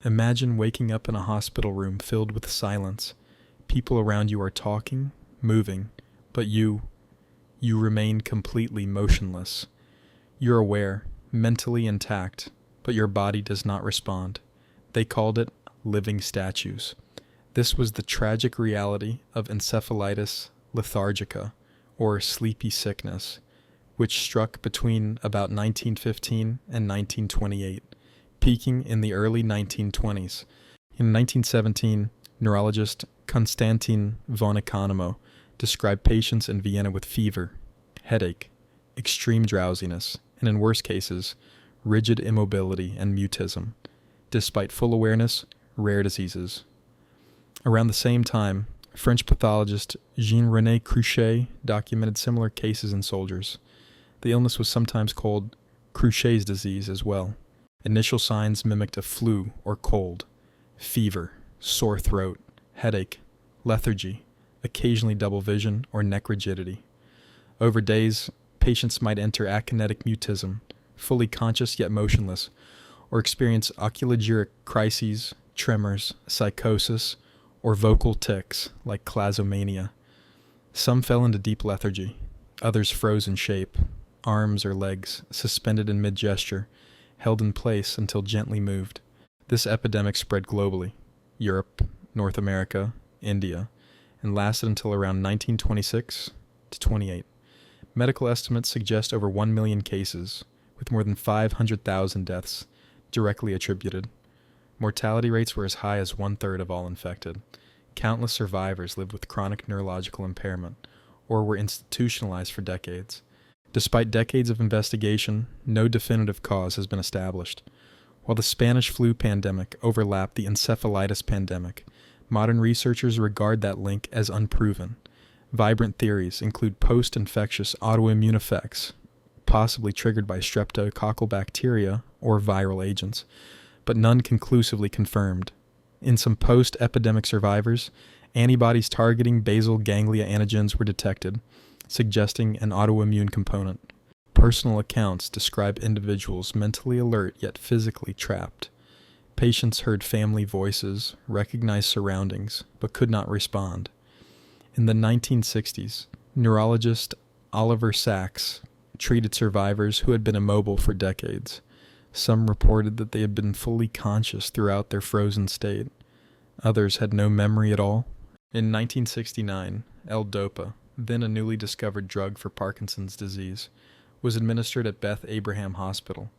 Imagine waking up in a hospital room filled with silence. People around you are talking, moving, but you remain completely motionless. You're aware, mentally intact, but your body does not respond. They called it living statues. This was the tragic reality of encephalitis lethargica, or sleepy sickness, which struck between about 1915 and 1928, peaking in the early 1920s. In 1917, neurologist Konstantin von Economo described patients in Vienna with fever, headache, extreme drowsiness, and in worse cases, rigid immobility and mutism, despite full awareness, rare diseases. Around the same time, French pathologist Jean-René Cruchet documented similar cases in soldiers. The illness was sometimes called Cruchet's disease as well. Initial signs mimicked a flu or cold, fever, sore throat, headache, lethargy, occasionally double vision or neck rigidity. Over days, patients might enter akinetic mutism, fully conscious yet motionless, or experience oculogyric crises, tremors, psychosis, or vocal tics like klasomania. Some fell into deep lethargy, others froze in shape, arms or legs suspended in mid-gesture, held in place until gently moved. This epidemic spread globally, Europe, North America, India, and lasted until around 1926 to 28. Medical estimates suggest over 1 million cases, with more than 500,000 deaths directly attributed. Mortality rates were as high as 1/3 of all infected. Countless survivors lived with chronic neurological impairment, or were institutionalized for decades. Despite decades of investigation, no definitive cause has been established. While the Spanish flu pandemic overlapped the encephalitis pandemic, modern researchers regard that link as unproven. Vibrant theories include post-infectious autoimmune effects, possibly triggered by streptococcal bacteria or viral agents, but none conclusively confirmed. In some post-epidemic survivors, antibodies targeting basal ganglia antigens were detected, suggesting an autoimmune component. Personal accounts describe individuals mentally alert yet physically trapped. Patients heard family voices, recognized surroundings, but could not respond. In the 1960s, neurologist Oliver Sacks treated survivors who had been immobile for decades. Some reported that they had been fully conscious throughout their frozen state. Others had no memory at all. In 1969, L-Dopa, then a newly discovered drug for Parkinson's disease, was administered at Beth Abraham Hospital.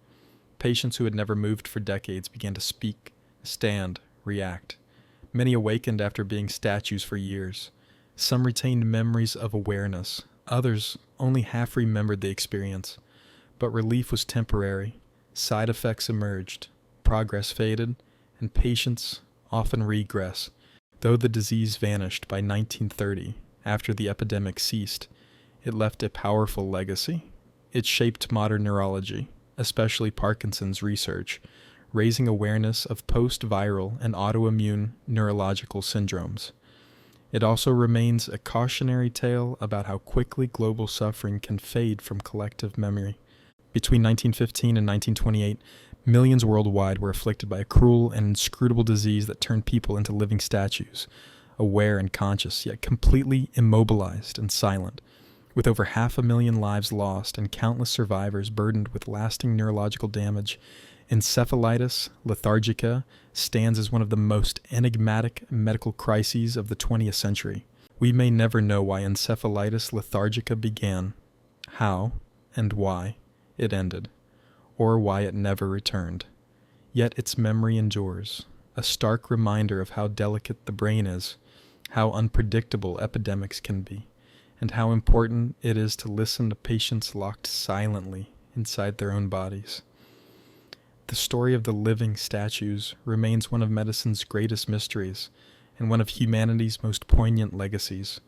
Patients who had never moved for decades began to speak, stand, react. Many awakened after being statues for years. Some retained memories of awareness. Others only half remembered the experience. But relief was temporary. Side effects emerged. Progress faded, and patients often regress. Though the disease vanished by 1930, after the epidemic ceased, it left a powerful legacy. It shaped modern neurology, especially Parkinson's research, raising awareness of post-viral and autoimmune neurological syndromes. It also remains a cautionary tale about how quickly global suffering can fade from collective memory. Between 1915 and 1928, millions worldwide were afflicted by a cruel and inscrutable disease that turned people into living statues, aware and conscious, yet completely immobilized and silent. With over 500,000 lives lost and countless survivors burdened with lasting neurological damage, encephalitis lethargica stands as one of the most enigmatic medical crises of the 20th century. We may never know why encephalitis lethargica began, how and why it ended, or why it never returned. Yet its memory endures, a stark reminder of how delicate the brain is, how unpredictable epidemics can be, and how important it is to listen to patients locked silently inside their own bodies. The story of the living statues remains one of medicine's greatest mysteries and one of humanity's most poignant legacies.